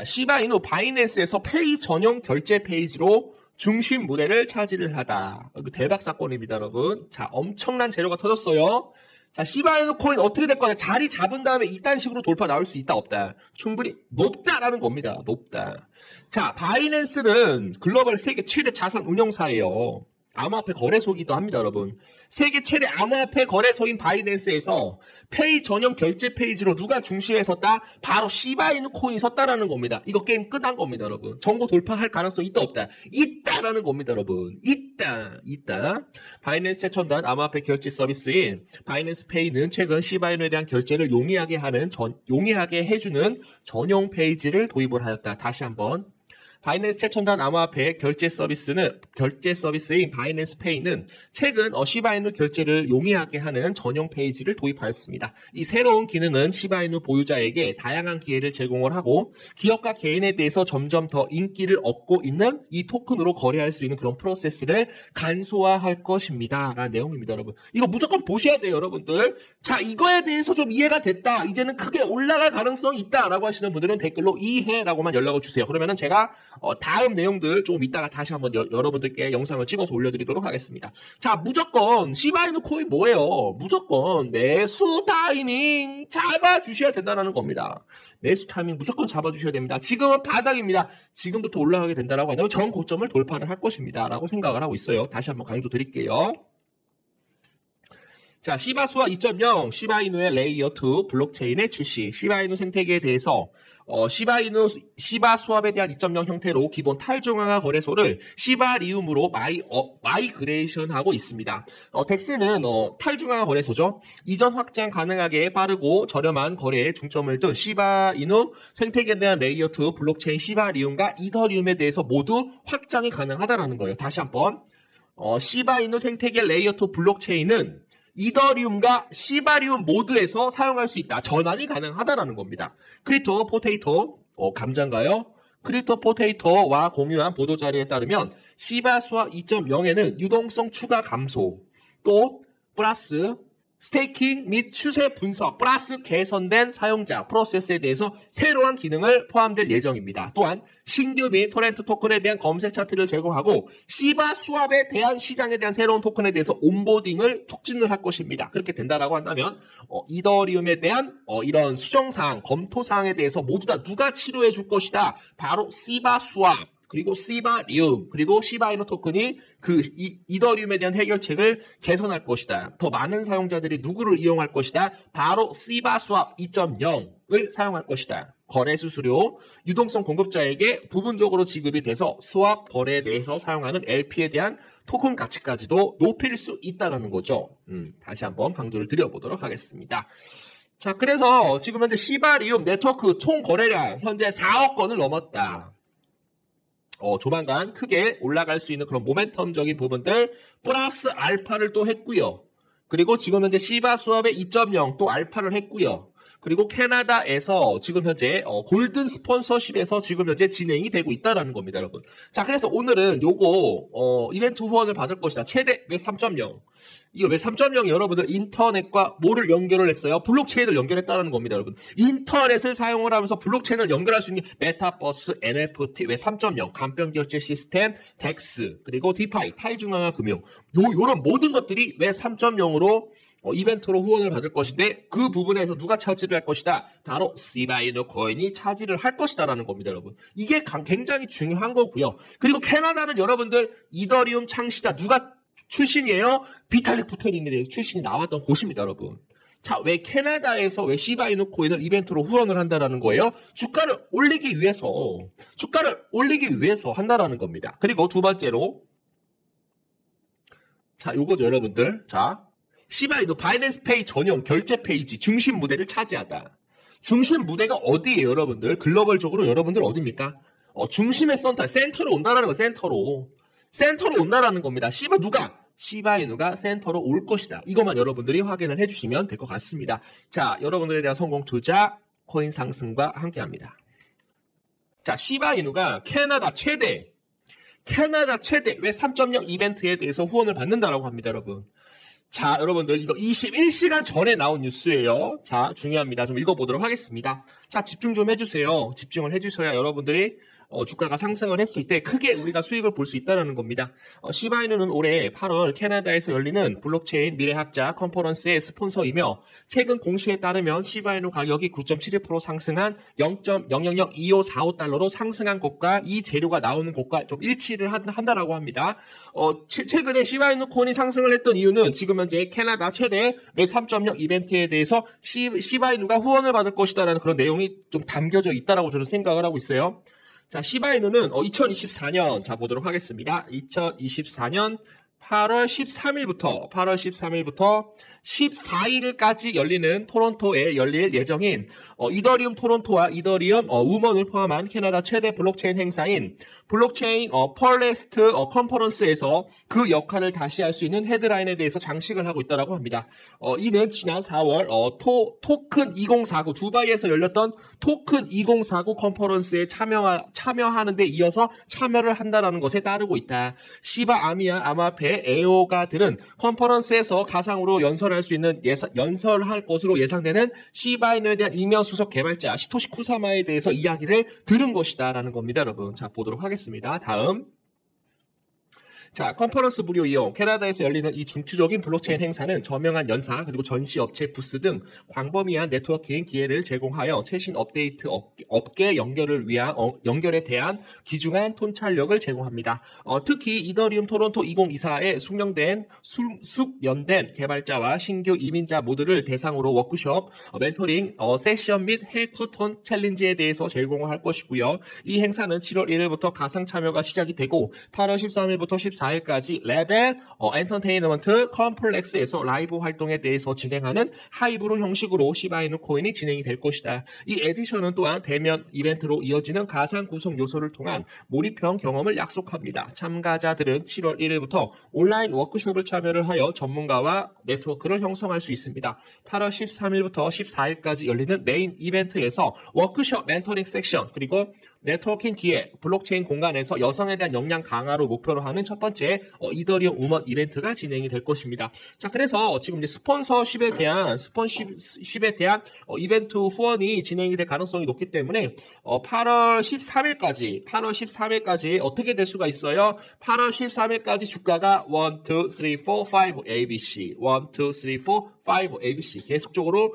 시바이누 바이낸스에서 페이 전용 결제 페이지로 중심 무대를 차지를 하다. 대박 사건입니다, 여러분. 자, 엄청난 재료가 터졌어요. 자, 시바이누 코인 어떻게 될 거냐? 자리 잡은 다음에 이딴 식으로 돌파 나올 수 있다, 없다? 충분히 높다라는 겁니다. 높다. 자, 바이낸스는 글로벌 세계 최대 자산 운용사예요. 암호화폐 거래소이기도 합니다, 여러분. 세계 최대 암호화폐 거래소인 바이낸스에서 페이 전용 결제 페이지로 누가 중심에 섰다? 바로 시바이누 코인이 섰다라는 겁니다. 이거 게임 끝난 겁니다, 여러분. 정보 돌파할 가능성 있다, 없다? 있다라는 겁니다, 여러분. 있다. 바이낸스 최첨단 암호화폐 결제 서비스인 바이낸스 페이는 최근 시바이누에 대한 결제를 용이하게 해주는 전용 페이지를 도입을 하였다. 다시 한번. 바이낸스 최첨단 암호화폐 결제 서비스인 바이낸스 페이는 최근 시바이누 결제를 용이하게 하는 전용 페이지를 도입하였습니다. 이 새로운 기능은 시바이누 보유자에게 다양한 기회를 제공을 하고 기업과 개인에 대해서 점점 더 인기를 얻고 있는 이 토큰으로 거래할 수 있는 그런 프로세스를 간소화할 것입니다. 라는 내용입니다, 여러분. 이거 무조건 보셔야 돼요, 여러분들. 자, 이거에 대해서 좀 이해가 됐다. 이제는 크게 올라갈 가능성이 있다라고 하시는 분들은 댓글로 이해라고만 연락을 주세요. 그러면은 제가 다음 내용들 조금 이따가 다시 한번 여러분들께 영상을 찍어서 올려드리도록 하겠습니다. 자, 무조건 시바이누 코인 뭐예요? 무조건 매수 타이밍 잡아주셔야 된다는 겁니다. 매수 타이밍 무조건 잡아주셔야 됩니다. 지금은 바닥입니다. 지금부터 올라가게 된다라고 한다면 전 고점을 돌파를 할 것입니다. 라고 생각을 하고 있어요. 다시 한번 강조 드릴게요. 자, 시바수와 2.0 시바이누의 레이어 2 블록체인의 출시. 시바이누 생태계에 대해서 시바 수합에 대한 2.0 형태로 기본 탈중앙화 거래소를 시바리움으로 마이그레이션하고 있습니다. 덱스는 탈중앙화 거래소죠. 이전 확장 가능하게 빠르고 저렴한 거래에 중점을 둔 시바이누 생태계에 대한 레이어 2 블록체인 시바리움과 이더리움에 대해서 모두 확장이 가능하다는 거예요. 다시 한번. 시바이누 생태계 레이어 2 블록체인은 이더리움과 시바리움 모드에서 사용할 수 있다. 전환이 가능하다라는 겁니다. 크립토 포테이토, 감자인가요? 크립토 포테이토와 공유한 보도자료에 따르면 시바수와 2.0에는 유동성 추가 감소, 또 플러스 스테이킹 및 추세 분석, 플러스 개선된 사용자 프로세스에 대해서 새로운 기능을 포함될 예정입니다. 또한 신규 및 토렌트 토큰에 대한 검색 차트를 제공하고 시바 수합에 대한 시장에 대한 새로운 토큰에 대해서 온보딩을 촉진을 할 것입니다. 그렇게 된다라고 한다면 이더리움에 대한 이런 수정사항, 검토사항에 대해서 모두 다 누가 치료해 줄 것이다. 바로 시바 수합. 그리고 시바리움, 그리고 시바이누 토큰이 이더리움에 대한 해결책을 개선할 것이다. 더 많은 사용자들이 누구를 이용할 것이다. 바로 시바수합 2.0을 사용할 것이다. 거래 수수료, 유동성 공급자에게 부분적으로 지급이 돼서 수합 거래에 대해서 사용하는 LP에 대한 토큰 가치까지도 높일 수 있다는 거죠. 다시 한번 강조를 드려보도록 하겠습니다. 자, 그래서 지금 현재 시바리움 네트워크 총 거래량 현재 4억 건을 넘었다. 조만간 크게 올라갈 수 있는 그런 모멘텀적인 부분들 플러스 알파를 또 했고요. 그리고 지금 현재 시바 수합의 2.0 또 알파를 했고요. 그리고 캐나다에서 지금 현재 골든 스폰서십에서 지금 현재 진행이 되고 있다라는 겁니다, 여러분. 자, 그래서 오늘은 요거 이벤트 후원을 받을 것이다. 최대 웹 3.0. 이거 웹 3.0이 여러분들 인터넷과 뭐를 연결을 했어요? 블록체인을 연결했다는 겁니다, 여러분. 인터넷을 사용을 하면서 블록체인을 연결할 수 있는 메타버스, NFT, 웹 3.0, 간편 결제 시스템, 덱스, 그리고 디파이, 탈중앙화 금융. 요런 모든 것들이 웹 3.0으로 이벤트로 후원을 받을 것인데 그 부분에서 누가 차지를 할 것이다? 바로 시바이누 코인이 차지를 할 것이다라는 겁니다, 여러분. 이게 굉장히 중요한 거고요. 그리고 캐나다는 여러분들 이더리움 창시자 누가 출신이에요? 비탈릭 부테린이 출신이 나왔던 곳입니다, 여러분. 자, 왜 캐나다에서 왜 시바이누 코인을 이벤트로 후원을 한다라는 거예요? 주가를 올리기 위해서 한다라는 겁니다. 그리고 두 번째로 자, 요거죠, 여러분들. 자, 시바이누 바이낸스 페이 전용 결제 페이지 중심 무대를 차지하다. 중심 무대가 어디예요, 여러분들? 글로벌적으로 여러분들 어디입니까? 중심의 센터로 온다라는 거, 센터로 온다라는 겁니다. 시바이누가 센터로 올 것이다. 이것만 여러분들이 확인을 해주시면 될 것 같습니다. 자, 여러분들에 대한 성공 투자, 코인 상승과 함께합니다. 자, 시바이누가 캐나다 최대 웹 3.0 이벤트에 대해서 후원을 받는다라고 합니다, 여러분. 자, 여러분들 이거 21시간 전에 나온 뉴스예요. 자, 중요합니다. 좀 읽어보도록 하겠습니다. 자, 집중 좀 해주세요. 집중을 해주셔야 여러분들이 주가가 상승을 했을 때 크게 우리가 수익을 볼 수 있다는 겁니다. 시바이누는 올해 8월 캐나다에서 열리는 블록체인 미래학자 컨퍼런스의 스폰서이며 최근 공시에 따르면 시바이누 가격이 9.71% 상승한 0.0002545달러로 상승한 것과 이 재료가 나오는 것과 좀 일치를 한다라고 합니다. 최근에 시바이누 코인이 상승을 했던 이유는 지금 현재 캐나다 최대 웹 3.0 이벤트에 대해서 시바이누가 후원을 받을 것이다라는 그런 내용이 좀 담겨져 있다라고 저는 생각을 하고 있어요. 자, 시바이누는 2024년 자 보도록 하겠습니다. 2024년 8월 13일부터 14일까지 열리는 토론토에 열릴 예정인 이더리움 토론토와 이더리움 우먼을 포함한 캐나다 최대 블록체인 행사인 블록체인 펄레스트 컨퍼런스에서 그 역할을 다시 할 수 있는 헤드라인에 대해서 장식을 하고 있다고 합니다. 이는 지난 4월 토큰 2049 두바이에서 열렸던 토큰 2049 컨퍼런스에 참여하는 데 이어서 참여를 한다는 것에 따르고 있다. 시바 아미야 아마페 에오가들은 컨퍼런스에서 가상으로 연설할 수 있는 연설할 것으로 예상되는 시바이누에 대한 익명 수석 개발자 시토시 쿠사마에 대해서 이야기를 들은 것이다 라는 겁니다. 여러분, 자 보도록 하겠습니다. 다음, 자, 컨퍼런스 무료 이용. 캐나다에서 열리는 이 중추적인 블록체인 행사는 저명한 연사 그리고 전시업체 부스 등 광범위한 네트워킹 기회를 제공하여 최신 업데이트 업계 연결에 대한 귀중한 통찰력을 제공합니다. 특히 이더리움 토론토 2024에 숙련된 개발자와 신규 이민자 모두를 대상으로 워크숍, 멘토링, 세션 및 해커톤 챌린지에 대해서 제공을 할 것이고요. 이 행사는 7월 1일부터 가상 참여가 시작이 되고 8월 13일부터 14일까지 레벨 엔터테인먼트 컴플렉스에서 라이브 활동에 대해서 진행하는 하이브로 형식으로 시바이누 코인이 진행이 될 것이다. 이 에디션은 또한 대면 이벤트로 이어지는 가상 구성 요소를 통한 몰입형 경험을 약속합니다. 참가자들은 7월 1일부터 온라인 워크숍을 참여를 하여 전문가와 네트워크를 형성할 수 있습니다. 8월 13일부터 14일까지 열리는 메인 이벤트에서 워크숍 멘토링 섹션 그리고 네트워킹 기회, 블록체인 공간에서 여성에 대한 역량 강화로 목표로 하는 첫 번째 이더리움 우먼 이벤트가 진행이 될 것입니다. 자, 그래서 지금 이제 스폰서십에 대한 이벤트 후원이 진행이 될 가능성이 높기 때문에 8월 13일까지 어떻게 될 수가 있어요? 8월 13일까지 주가가 1, 2, 3, 4, 5 ABC 1, 2, 3, 4, 5 ABC 계속적으로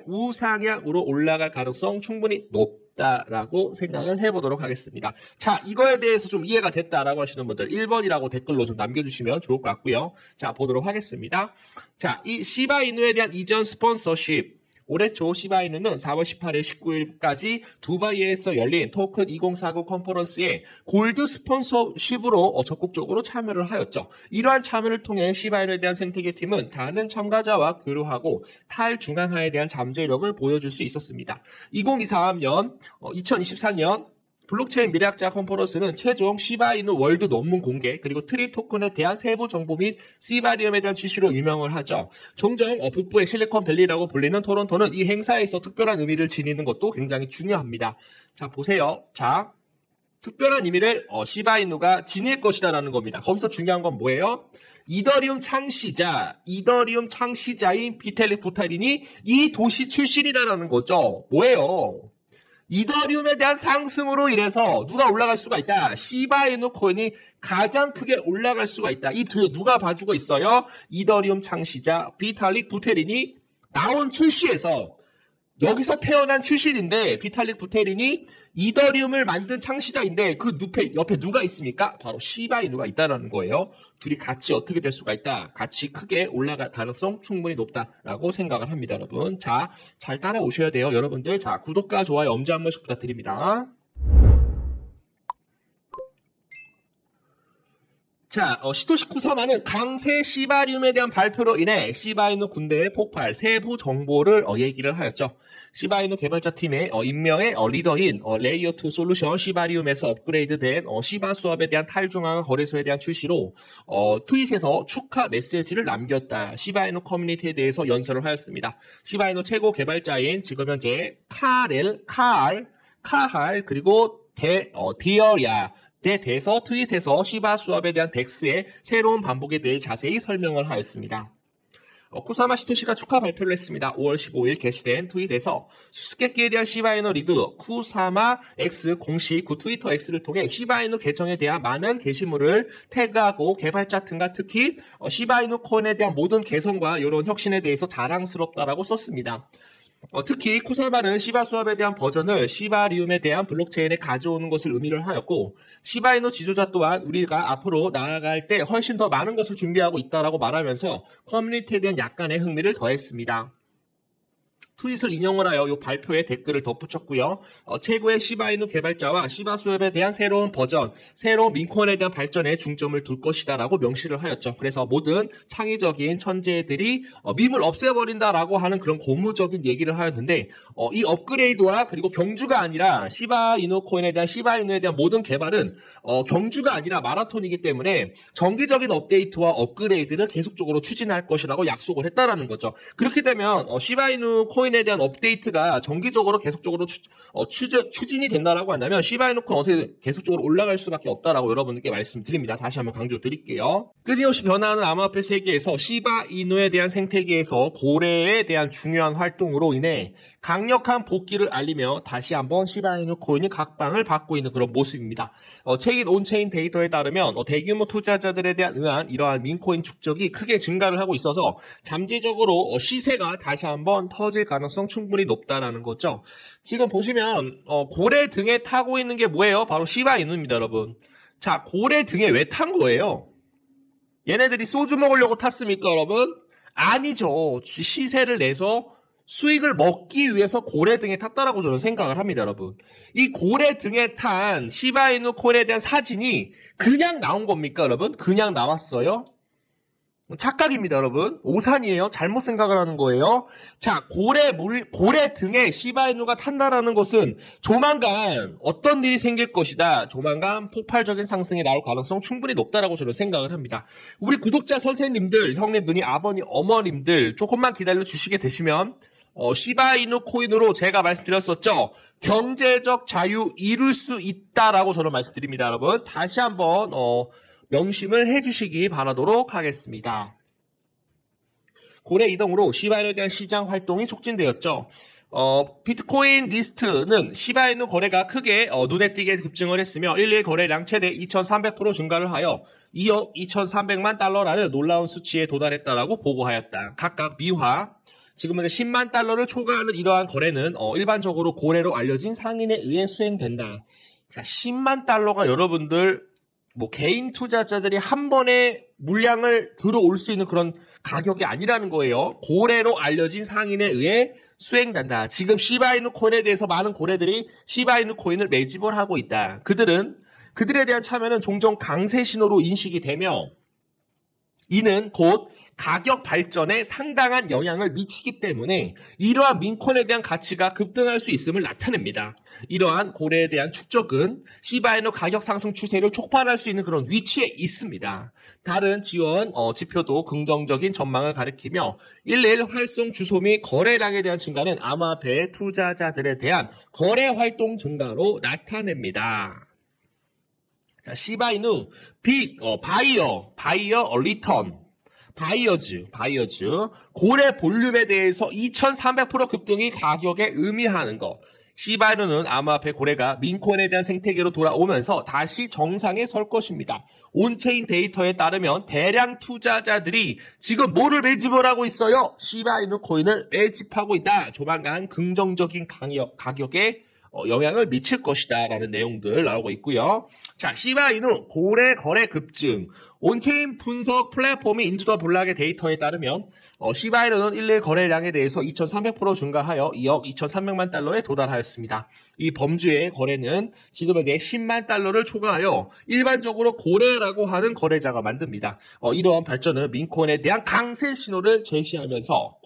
우상향으로 올라갈 가능성 충분히 높다라고 생각을 해보도록 하겠습니다. 자, 이거에 대해서 좀 이해가 됐다라고 하시는 분들 1번이라고 댓글로 좀 남겨주시면 좋을 것 같고요. 자, 보도록 하겠습니다. 자, 이 시바이누에 대한 이전 스폰서십 올해 초 시바이누는 4월 18일 19일까지 두바이에서 열린 토큰 2049 컨퍼런스에 골드 스폰서십으로 적극적으로 참여를 하였죠. 이러한 참여를 통해 시바이누에 대한 생태계 팀은 다른 참가자와 교류하고 탈중앙화에 대한 잠재력을 보여줄 수 있었습니다. 2024년 블록체인 미래학자 컨퍼런스는 최종 시바이누 월드 논문 공개 그리고 트리 토큰에 대한 세부 정보 및 시바리움에 대한 취지로 유명을 하죠. 종종 북부의 실리콘밸리라고 불리는 토론토는 이 행사에서 특별한 의미를 지니는 것도 굉장히 중요합니다. 자, 보세요. 자, 특별한 의미를 시바이누가 지닐 것이다라는 겁니다. 거기서 중요한 건 뭐예요? 이더리움 창시자인 비탈릭 부테린이 이 도시 출신이다라는 거죠. 뭐예요? 이더리움에 대한 상승으로 인해서 누가 올라갈 수가 있다. 시바이누 코인이 가장 크게 올라갈 수가 있다. 이 뒤에 누가 봐주고 있어요? 이더리움 창시자 비탈릭 부테린이 나온 출시에서 여기서 태어난 출신인데 비탈릭 부테린이 이더리움을 만든 창시자인데 그 옆에 누가 있습니까? 바로 시바이누가 있다는 거예요. 둘이 같이 어떻게 될 수가 있다. 같이 크게 올라갈 가능성 충분히 높다라고 생각을 합니다, 여러분. 자, 잘 따라오셔야 돼요, 여러분들. 자, 구독과 좋아요 엄지 한 번씩 부탁드립니다. 자, 시토시 쿠사마는 강세 시바리움에 대한 발표로 인해 시바이누 군대의 폭발 세부 정보를 얘기를 하였죠. 시바이누 개발자 팀의 임명의 리더인 레이어2 솔루션 시바리움에서 업그레이드된 시바 수업에 대한 탈중앙화 거래소에 대한 출시로 트윗에서 축하 메시지를 남겼다. 시바이누 커뮤니티에 대해서 연설을 하였습니다. 시바이누 최고 개발자인 지금 현재 카할 그리고 디어야 대해서 트윗에서 시바 수업에 대한 덱스의 새로운 반복에 대해 자세히 설명을 하였습니다. 쿠사마 시토시가 축하 발표를 했습니다. 5월 15일 게시된 트윗에서 수수께끼에 대한 시바이누 리드 쿠사마 X 공식 그 트위터 X를 통해 시바이누 계정에 대한 많은 게시물을 태그하고 개발자 등과 특히 시바이누 코인에 대한 모든 개선과 이런 혁신에 대해서 자랑스럽다라고 썼습니다. 특히 쿠사마는 시바 수업에 대한 버전을 시바리움에 대한 블록체인에 가져오는 것을 의미를 하였고 시바이누 지도자 또한 우리가 앞으로 나아갈 때 훨씬 더 많은 것을 준비하고 있다라고 말하면서 커뮤니티에 대한 약간의 흥미를 더했습니다. 트윗을 인용을 하여 이 발표에 댓글을 덧붙였고요. 최고의 시바이누 개발자와 시바 수업에 대한 새로운 버전, 새로운 민코인에 대한 발전에 중점을 둘 것이다라고 명시를 하였죠. 그래서 모든 창의적인 천재들이 밈을 없애버린다라고 하는 그런 고무적인 얘기를 하였는데 이 업그레이드와 그리고 경주가 아니라 시바이누 코인에 대한 시바이누에 대한 모든 개발은 경주가 아니라 마라톤이기 때문에 정기적인 업데이트와 업그레이드를 계속적으로 추진할 것이라고 약속을 했다라는 거죠. 그렇게 되면 시바이누 코인에 대한 업데이트가 정기적으로 계속적으로 추진이 된다라고 한다면 시바이누 코인 어떻게 계속적으로 올라갈 수밖에 없다라고 여러분께 말씀드립니다. 다시 한번 강조드릴게요. 끊임없이 변화하는 암호화폐 세계에서 시바이누에 대한 생태계에서 고래에 대한 중요한 활동으로 인해 강력한 복귀를 알리며 다시 한번 시바이누 코인이 각광을 받고 있는 그런 모습입니다. 체인 온체인 데이터에 따르면 대규모 투자자들에 대한 의한 이러한 민코인 축적이 크게 증가를 하고 있어서 잠재적으로 시세가 다시 한번 터질 가능성 충분히 높다라는 거죠. 지금 보시면 고래 등에 타고 있는 게 뭐예요? 바로 시바이누입니다, 여러분. 자, 고래 등에 왜 탄 거예요? 얘네들이 소주 먹으려고 탔습니까, 여러분? 아니죠. 시세를 내서 수익을 먹기 위해서 고래 등에 탔다라고 저는 생각을 합니다, 여러분. 이 고래 등에 탄 시바이누 코인에 대한 사진이 그냥 나온 겁니까, 여러분? 그냥 나왔어요? 착각입니다, 여러분. 오산이에요. 잘못 생각을 하는 거예요. 자, 고래 등에 시바이누가 탄다라는 것은 조만간 어떤 일이 생길 것이다. 조만간 폭발적인 상승이 나올 가능성 충분히 높다라고 저는 생각을 합니다. 우리 구독자 선생님들, 형님, 누님, 아버님, 어머님들 조금만 기다려 주시게 되시면 시바이누 코인으로 제가 말씀드렸었죠. 경제적 자유 이룰 수 있다라고 저는 말씀드립니다, 여러분. 다시 한번 명심을 해주시기 바라도록 하겠습니다. 고래 이동으로 시바이누에 대한 시장 활동이 촉진되었죠. 비트코인 리스트는 시바이누 거래가 크게 눈에 띄게 급증을 했으며 일일 거래량 최대 2300% 증가를 하여 2억 2300만 달러라는 놀라운 수치에 도달했다라고 보고하였다. 각각 미화, 지금은 10만 달러를 초과하는 이러한 거래는 일반적으로 고래로 알려진 상인에 의해 수행된다. 자, 10만 달러가 여러분들 개인 투자자들이 한 번에 물량을 들어올 수 있는 그런 가격이 아니라는 거예요. 고래로 알려진 상인에 의해 수행된다. 지금 시바이누 코인에 대해서 많은 고래들이 시바이누 코인을 매집을 하고 있다. 그들에 대한 참여는 종종 강세 신호로 인식이 되며 이는 곧 가격 발전에 상당한 영향을 미치기 때문에 이러한 민코인에 대한 가치가 급등할 수 있음을 나타냅니다. 이러한 고래에 대한 축적은 시바이누 가격 상승 추세를 촉발할 수 있는 그런 위치에 있습니다. 다른 지원 지표도 긍정적인 전망을 가리키며 일일 활성 주소 및 거래량에 대한 증가는 암호화폐 투자자들에 대한 거래 활동 증가로 나타냅니다. 자, 시바이누 바이어 리턴 바이어즈 고래 볼륨에 대해서 2300% 급등이 가격에 의미하는 것. 시바이누는 암호화폐 고래가 민코인에 대한 생태계로 돌아오면서 다시 정상에 설 것입니다. 온체인 데이터에 따르면 대량 투자자들이 지금 뭐를 매집을 하고 있어요? 시바이누 코인을 매집하고 있다. 조만간 긍정적인 가격에 영향을 미칠 것이다 라는 내용들 나오고 있고요. 자, 시바이누 고래 거래 급증. 온체인 분석 플랫폼이 인투더 블락의 데이터에 따르면 시바이누는 일일 거래량에 대해서 2300% 증가하여 2억 2300만 달러에 도달하였습니다. 이 범주의 거래는 지금에 대해 10만 달러를 초과하여 일반적으로 고래라고 하는 거래자가 만듭니다. 이러한 발전은 민코인에 대한 강세 신호를 제시하면서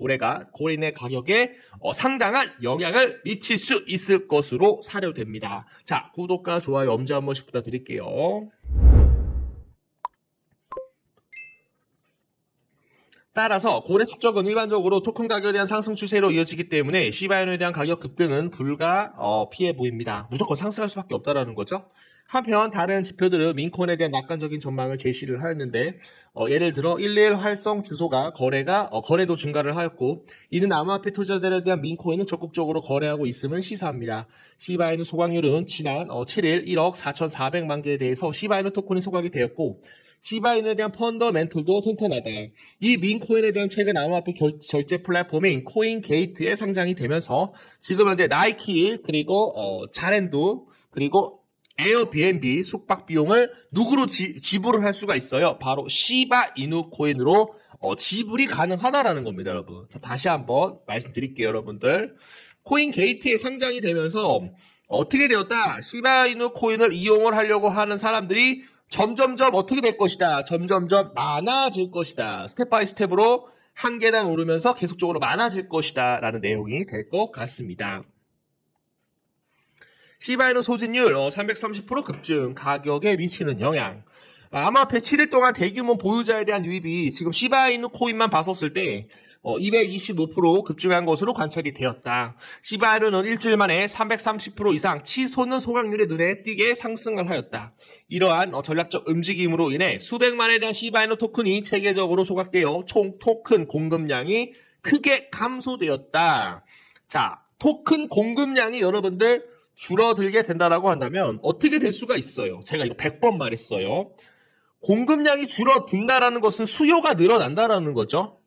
고래인의 가격에 상당한 영향을 미칠 수 있을 것으로 사료됩니다. 자, 구독과 좋아요 엄지 한 번씩 부탁드릴게요. 따라서 거래 축적은 일반적으로 토큰 가격에 대한 상승 추세로 이어지기 때문에 시바이누에 대한 가격 급등은 피해 보입니다. 무조건 상승할 수밖에 없다라는 거죠. 한편 다른 지표들은 민코인에 대한 낙관적인 전망을 제시를 하였는데 예를 들어 111 활성 주소가 거래도 증가를 하였고 이는 암호화폐 투자자들에 대한 민코인은 적극적으로 거래하고 있음을 시사합니다. 시바이누 소각률은 지난 7일 1억 4,400만 개에 대해서 시바이누 토큰이 소각이 되었고 시바이누에 대한 펀더멘틀도 튼튼하다. 이 민코인에 대한 최근 암호화폐 결제 플랫폼인 코인게이트에 상장이 되면서 지금 현재 나이키 그리고 자랜드 그리고 에어비앤비 숙박 비용을 누구로 지불을 할 수가 있어요? 바로 시바이누 코인으로 지불이 가능하다라는 겁니다, 여러분. 자, 다시 한번 말씀드릴게요, 여러분들. 코인게이트에 상장이 되면서 어떻게 되었다? 시바이누 코인을 이용을 하려고 하는 사람들이 점점점 어떻게 될 것이다? 점점점 많아질 것이다. 스텝 바이 스텝으로 한 계단 오르면서 계속적으로 많아질 것이다. 라는 내용이 될 것 같습니다. 시바이누 소진율 330% 급증, 가격에 미치는 영향. 암호화폐 7일 동안 대규모 보유자에 대한 유입이 지금 시바이누 코인만 봤었을 때 225% 급증한 것으로 관찰이 되었다. 시바이누는 일주일 만에 330% 이상 치솟는 소각률에 눈에 띄게 상승을 하였다. 이러한 전략적 움직임으로 인해 수백만에 대한 시바이누 토큰이 체계적으로 소각되어 총 토큰 공급량이 크게 감소되었다. 자, 토큰 공급량이 여러분들 줄어들게 된다라고 한다면 어떻게 될 수가 있어요? 제가 이거 100번 말했어요. 공급량이 줄어든다라는 것은 수요가 늘어난다라는 거죠.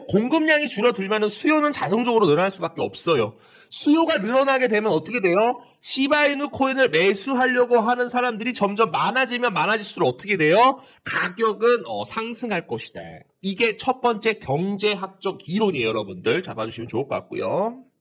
공급량이 줄어들면 수요는 자동적으로 늘어날 수밖에 없어요. 수요가 늘어나게 되면 어떻게 돼요? 시바이누 코인을 매수하려고 하는 사람들이 점점 많아지면 많아질수록 어떻게 돼요? 가격은 상승할 것이다. 이게 첫 번째 경제학적 이론이에요, 여러분들. 잡아주시면 좋을 것 같고요.